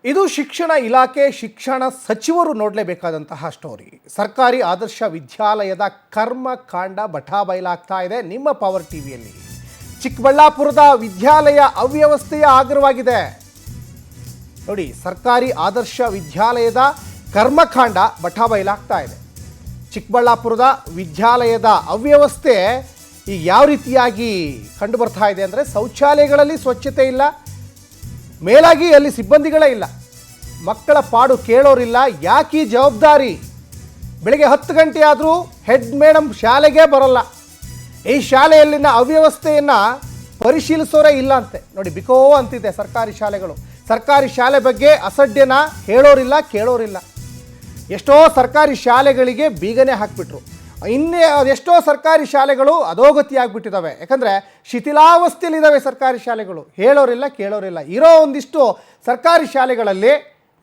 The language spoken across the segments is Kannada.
ಇದು ಶಿಕ್ಷಣ ಇಲಾಖೆ ಶಿಕ್ಷಣ ಸಚಿವರು ನೋಡಲೇಬೇಕಾದಂತಹ ಸ್ಟೋರಿ. ಸರ್ಕಾರಿ ಆದರ್ಶ ವಿದ್ಯಾಲಯದ ಕರ್ಮಕಾಂಡ ಬಟಾಬಯಲಾಗ್ತಾ ಇದೆ ನಿಮ್ಮ ಪವರ್ ಟಿವಿಯಲ್ಲಿ. ಚಿಕ್ಕಬಳ್ಳಾಪುರದ ವಿದ್ಯಾಲಯ ಅವ್ಯವಸ್ಥೆಯ ಆಗರವಾಗಿದೆ ನೋಡಿ. ಸರ್ಕಾರಿ ಆದರ್ಶ ವಿದ್ಯಾಲಯದ ಕರ್ಮಕಾಂಡ ಬಟಾಬಯಲಾಗ್ತಾ ಇದೆ. ಚಿಕ್ಕಬಳ್ಳಾಪುರದ ವಿದ್ಯಾಲಯದ ಅವ್ಯವಸ್ಥೆ ಈಗ ಯಾವ ರೀತಿಯಾಗಿ ಕಂಡು ಬರ್ತಾ ಇದೆ ಅಂದರೆ, ಶೌಚಾಲಯಗಳಲ್ಲಿ ಸ್ವಚ್ಛತೆ ಇಲ್ಲ, ಮೇಲಾಗಿ ಅಲ್ಲಿ ಸಿಬ್ಬಂದಿಗಳೇ ಇಲ್ಲ, ಮಕ್ಕಳ ಪಾಡು ಕೇಳೋರಿಲ್ಲ. ಯಾಕೆ ಜವಾಬ್ದಾರಿ? ಬೆಳಗ್ಗೆ 10 ಗಂಟೆ ಆದರೂ ಹೆಡ್ ಮೇಡಮ್ ಶಾಲೆಗೆ ಬರೋಲ್ಲ. ಈ ಶಾಲೆಯಲ್ಲಿನ ಅವ್ಯವಸ್ಥೆಯನ್ನು ಪರಿಶೀಲಿಸೋರೇ ಇಲ್ಲ ಅಂತೆ ನೋಡಿ. ಬಿಕೋ ಅಂತಿದೆ ಸರ್ಕಾರಿ ಶಾಲೆಗಳು. ಸರ್ಕಾರಿ ಶಾಲೆ ಬಗ್ಗೆ ಅಸಡ್ಯನ ಹೇಳೋರಿಲ್ಲ, ಕೇಳೋರಿಲ್ಲ. ಎಷ್ಟೋ ಸರ್ಕಾರಿ ಶಾಲೆಗಳಿಗೆ ಬೀಗನೆ ಹಾಕಿಬಿಟ್ರು. ಎಷ್ಟೋ ಸರ್ಕಾರಿ ಶಾಲೆಗಳು ಅಧೋಗತಿ ಆಗಿಬಿಟ್ಟಿದ್ದಾವೆ. ಯಾಕಂದರೆ ಶಿಥಿಲಾವಸ್ಥೆಯಲ್ಲಿದ್ದಾವೆ ಸರ್ಕಾರಿ ಶಾಲೆಗಳು. ಹೇಳೋರಿಲ್ಲ, ಕೇಳೋರಿಲ್ಲ. ಇರೋ ಒಂದಿಷ್ಟು ಸರ್ಕಾರಿ ಶಾಲೆಗಳಲ್ಲಿ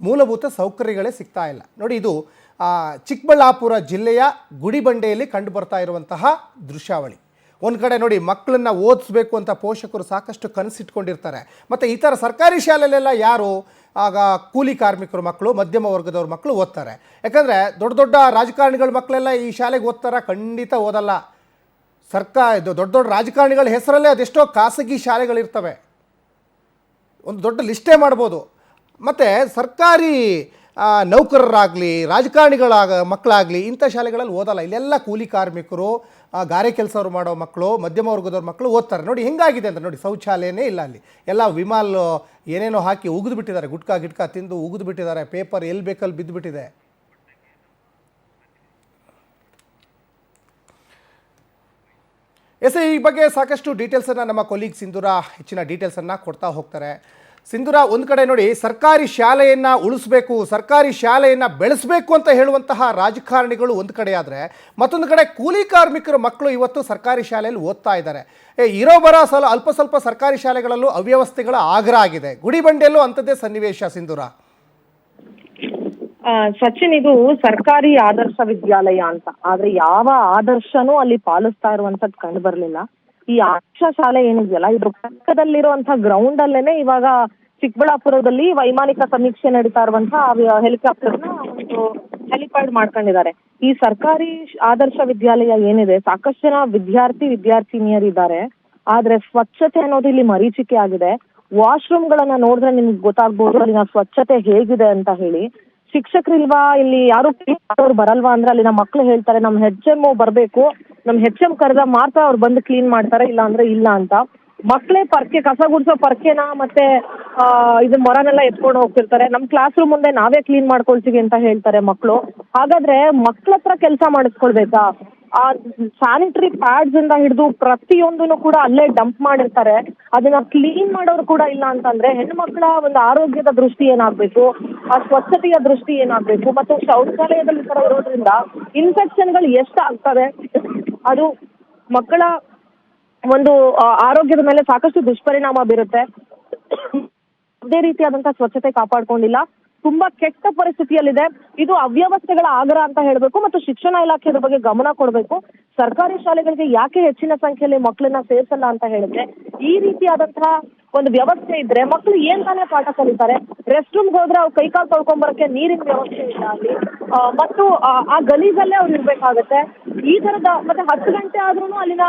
ಮೂಲಭೂತ ಸೌಕರ್ಯಗಳೇ ಸಿಗ್ತಾ ಇಲ್ಲ ನೋಡಿ. ಇದು ಚಿಕ್ಕಬಳ್ಳಾಪುರ ಜಿಲ್ಲೆಯ ಗುಡಿಬಂಡೆಯಲ್ಲಿ ಕಂಡು ಬರ್ತಾ ಇರುವಂತಹ ದೃಶ್ಯಾವಳಿ. ಒಂದು ಕಡೆ ನೋಡಿ, ಮಕ್ಕಳನ್ನು ಓದಿಸ್ಬೇಕು ಅಂತ ಪೋಷಕರು ಸಾಕಷ್ಟು ಕನಸಿಟ್ಕೊಂಡಿರ್ತಾರೆ. ಮತ್ತು ಈ ಥರ ಸರ್ಕಾರಿ ಶಾಲೆಯಲ್ಲೆಲ್ಲ ಯಾರು ಆಗ ಕೂಲಿ ಕಾರ್ಮಿಕರು ಮಕ್ಕಳು, ಮಧ್ಯಮ ವರ್ಗದವ್ರ ಮಕ್ಕಳು ಓದ್ತಾರೆ. ಯಾಕಂದರೆ ದೊಡ್ಡ ದೊಡ್ಡ ರಾಜಕಾರಣಿಗಳ ಮಕ್ಕಳೆಲ್ಲ ಈ ಶಾಲೆಗೆ ಓದ್ತಾರ? ಖಂಡಿತ ಓದಲ್ಲ. ದೊಡ್ಡ ದೊಡ್ಡ ರಾಜಕಾರಣಿಗಳ ಹೆಸರಲ್ಲೇ ಅದೆಷ್ಟೋ ಖಾಸಗಿ ಶಾಲೆಗಳಿರ್ತವೆ. ಒಂದು ದೊಡ್ಡ ಲಿಸ್ಟೇ ಮಾಡ್ಬೋದು. ಮತ್ತು ಸರ್ಕಾರಿ ನೌಕರರಾಗಲಿ, ಮಕ್ಕಳಾಗಲಿ ಇಂಥ ಶಾಲೆಗಳಲ್ಲಿ ಓದಲ್ಲ. ಇಲ್ಲೆಲ್ಲ ಕೂಲಿ ಕಾರ್ಮಿಕರು, ಗಾರೆ ಕೆಲಸವ್ರು ಮಾಡೋ ಮಕ್ಕಳು, ಮಧ್ಯಮ ವರ್ಗದವ್ರ ಮಕ್ಕಳು ಓದ್ತಾರೆ ನೋಡಿ. ಹೆಂಗಾಗಿದೆ ಅಂತ ನೋಡಿ, ಶೌಚಾಲಯನೇ ಇಲ್ಲ ಅಲ್ಲಿ. ಎಲ್ಲ ವಿಮಾಲ್ ಏನೇನೋ ಹಾಕಿ ಉಗಿದು ಬಿಟ್ಟಿದ್ದಾರೆ, ಗಿಟ್ಕಾ ತಿಂದು ಉಗಿದು ಬಿಟ್ಟಿದ್ದಾರೆ. ಪೇಪರ್ ಎಲ್ಲಿ ಬೇಕಲ್ಲಿ ಬಿದ್ದುಬಿಟ್ಟಿದೆ. ಈ ಬಗ್ಗೆ ಸಾಕಷ್ಟು ಡೀಟೇಲ್ಸನ್ನು ನಮ್ಮ ಕೊಲೀಗ್ ಸಿಂಧೂರ ಹೆಚ್ಚಿನ ಡೀಟೇಲ್ಸನ್ನು ಕೊಡ್ತಾ ಹೋಗ್ತಾರೆ. ಸಿಂಧೂರ, ಒಂದು ಕಡೆ ನೋಡಿ, ಸರ್ಕಾರಿ ಶಾಲೆಯನ್ನು ಉಳಿಸ್ಬೇಕು, ಸರ್ಕಾರಿ ಶಾಲೆಯನ್ನು ಬೆಳೆಸಬೇಕು ಅಂತ ಹೇಳುವಂತಹ ರಾಜಕಾರಣಿಗಳು ಒಂದು ಕಡೆ ಆದರೆ, ಮತ್ತೊಂದು ಕಡೆ ಕೂಲಿ ಕಾರ್ಮಿಕರ ಮಕ್ಕಳು ಇವತ್ತು ಸರ್ಕಾರಿ ಶಾಲೆಯಲ್ಲಿ ಓದ್ತಾ ಇದ್ದಾರೆ. ಇರೋ ಬರೋ ಅಲ್ಪ ಸ್ವಲ್ಪ ಸರ್ಕಾರಿ ಶಾಲೆಗಳಲ್ಲೂ ಅವ್ಯವಸ್ಥೆಗಳ ಆಗ್ರ ಆಗಿದೆ. ಗುಡಿಬಂಡೆಯಲ್ಲೂ ಅಂಥದ್ದೇ ಸನ್ನಿವೇಶ. ಸಿಂಧೂರ, ಸಚಿನ್, ಇದು ಸರ್ಕಾರಿ ಆದರ್ಶ ವಿದ್ಯಾಲಯ ಅಂತ, ಆದ್ರೆ ಯಾವ ಆದರ್ಶನೂ ಅಲ್ಲಿ ಪಾಲಿಸ್ತಾ ಇರುವಂತದ್ದು ಕಂಡು ಬರ್ಲಿಲ್ಲ. ಈ ಆದರ್ಶ ಶಾಲೆ ಏನಿದೆಯಲ್ಲ, ಇದ್ರ ಪಕ್ಕದಲ್ಲಿರುವಂತಹ ಗ್ರೌಂಡ್ ಅಲ್ಲೇನೆ ಇವಾಗ ಚಿಕ್ಕಬಳ್ಳಾಪುರದಲ್ಲಿ ವೈಮಾನಿಕ ಸಮೀಕ್ಷೆ ನಡೀತಾ ಇರುವಂತಹ ಹೆಲಿಕಾಪ್ಟರ್ನ ಒಂದು ಹೆಲಿಪ್ಯಾಡ್ ಮಾಡ್ಕೊಂಡಿದ್ದಾರೆ. ಈ ಸರ್ಕಾರಿ ಆದರ್ಶ ವಿದ್ಯಾಲಯ ಏನಿದೆ, ಸಾಕಷ್ಟು ಜನ ವಿದ್ಯಾರ್ಥಿನಿಯರಿದ್ದಾರೆ. ಆದ್ರೆ ಸ್ವಚ್ಛತೆ ಅನ್ನೋದು ಇಲ್ಲಿ ಮರೀಚಿಕೆ ಆಗಿದೆ. ವಾಶ್ರೂಮ್ಗಳನ್ನ ನೋಡಿದ್ರೆ ನಿಮ್ಗೆ ಗೊತ್ತಾಗ್ಬೋದು ಅಲ್ಲಿನ ಸ್ವಚ್ಛತೆ ಹೇಗಿದೆ ಅಂತ ಹೇಳಿ. ಶಿಕ್ಷಕರಿಲ್ವಾ ಇಲ್ಲಿ, ಯಾರು ಅವ್ರು ಬರಲ್ವಾ ಅಂದ್ರೆ ಅಲ್ಲಿನ ಮಕ್ಳು ಹೇಳ್ತಾರೆ, ನಮ್ HM ಬರ್ಬೇಕು, ನಮ್ HM ಕರೆದ ಮಾತ್ರ ಅವ್ರು ಬಂದು ಕ್ಲೀನ್ ಮಾಡ್ತಾರೆ, ಇಲ್ಲ ಅಂದ್ರೆ ಇಲ್ಲ ಅಂತ. ಮಕ್ಳೇ ಕಸ ಗುಡ್ಸೋ ಪರ್ಕೆನ ಮತ್ತೆ ಇದು ಮೊರನೆಲ್ಲ ಎತ್ಕೊಂಡು ಹೋಗ್ತಿರ್ತಾರೆ. ನಮ್ ಕ್ಲಾಸ್ ರೂಮ್ ಮುಂದೆ ನಾವೇ ಕ್ಲೀನ್ ಮಾಡ್ಕೊಳ್ತೀವಿ ಅಂತ ಹೇಳ್ತಾರೆ ಮಕ್ಳು. ಹಾಗಾದ್ರೆ ಮಕ್ಳ ಹತ್ರ ಕೆಲಸ ಮಾಡಿಸ್ಕೊಳ್ಬೇಕಾ? ಆ ಸ್ಯಾನಿಟರಿ ಪ್ಯಾಡ್ಸ್ ಇಂದ ಹಿಡಿದು ಪ್ರತಿಯೊಂದನ್ನು ಕೂಡ ಅಲ್ಲೇ ಡಂಪ್ ಮಾಡಿರ್ತಾರೆ. ಅದನ್ನ ಕ್ಲೀನ್ ಮಾಡೋರು ಕೂಡ ಇಲ್ಲ ಅಂತಂದ್ರೆ ಹೆಣ್ಮಕ್ಳ ಒಂದು ಆರೋಗ್ಯದ ದೃಷ್ಟಿ ಏನಾಗ್ಬೇಕು, ಆ ಸ್ವಚ್ಛತೆಯ ದೃಷ್ಟಿ ಏನಾಗ್ಬೇಕು? ಮತ್ತು ಶೌಚಾಲಯದಲ್ಲಿ ತರ ಇರೋದ್ರಿಂದ ಇನ್ಫೆಕ್ಷನ್ಗಳು ಎಷ್ಟಾಗ್ತವೆ, ಅದು ಮಕ್ಕಳ ಒಂದು ಆರೋಗ್ಯದ ಮೇಲೆ ಸಾಕಷ್ಟು ದುಷ್ಪರಿಣಾಮ ಬೀರುತ್ತೆ. ಅದೇ ರೀತಿಯಾದಂತಹ ಸ್ವಚ್ಛತೆ ಕಾಪಾಡ್ಕೊಂಡಿಲ್ಲ, ತುಂಬಾ ಕೆಟ್ಟ ಪರಿಸ್ಥಿತಿಯಲ್ಲಿದೆ. ಇದು ಅವ್ಯವಸ್ಥೆಗಳ ಆಗರ ಅಂತ ಹೇಳ್ಬೇಕು. ಮತ್ತು ಶಿಕ್ಷಣ ಇಲಾಖೆ ಇದ್ರ ಬಗ್ಗೆ ಗಮನ ಕೊಡಬೇಕು. ಸರ್ಕಾರಿ ಶಾಲೆಗಳಿಗೆ ಯಾಕೆ ಹೆಚ್ಚಿನ ಸಂಖ್ಯೆಯಲ್ಲಿ ಮಕ್ಕಳನ್ನ ಸೇರ್ಸಲ್ಲ ಅಂತ ಹೇಳಿದ್ರೆ, ಈ ರೀತಿಯಾದಂತಹ ಒಂದು ವ್ಯವಸ್ಥೆ ಇದ್ರೆ ಮಕ್ಕಳು ಏನ್ ತಾನೇ ಪಾಠ ಕಲಿತಾರೆ? ರೆಸ್ಟ್ ರೂಮ್ಗೆ ಹೋದ್ರೆ ಅವ್ರು ಕೈಕಾಲು ತೊಳ್ಕೊಂಬರಕ್ಕೆ ನೀರಿನ ವ್ಯವಸ್ಥೆ ಇಲ್ಲ ಅಲ್ಲಿ, ಮತ್ತು ಆ ಗಲೀಜಲ್ಲೇ ಅವ್ರು ಇರ್ಬೇಕಾಗತ್ತೆ. ಈ ತರದ ಮತ್ತೆ 10 ಗಂಟೆ ಆದ್ರೂ ಅಲ್ಲಿನ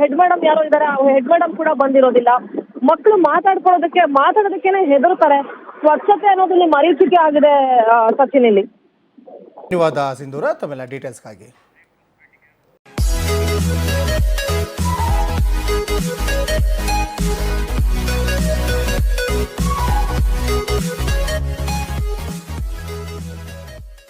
ಹೆಡ್ ಮೇಡಮ್ ಯಾರೋ ಇದಾರೆ, ಹೆಡ್ ಮೇಡಮ್ ಕೂಡ ಬಂದಿರೋದಿಲ್ಲ. ಮಕ್ಕಳು ಮಾತಾಡೋದಕ್ಕೇನೆ ಹೆದರ್ತಾರೆ. ಸ್ವಚ್ಛತೆ ಅನ್ನೋದ್ರಲ್ಲಿ ಮರೀಚಿಕೆ ಆಗಿದೆ ಸಚಿನ್ ಇಲ್ಲಿ. ಧನ್ಯವಾದ ಸಿಂಧೂರ ತಮ್ಮೆಲ್ಲ ಡೀಟೇಲ್ಸ್ಗಾಗಿ.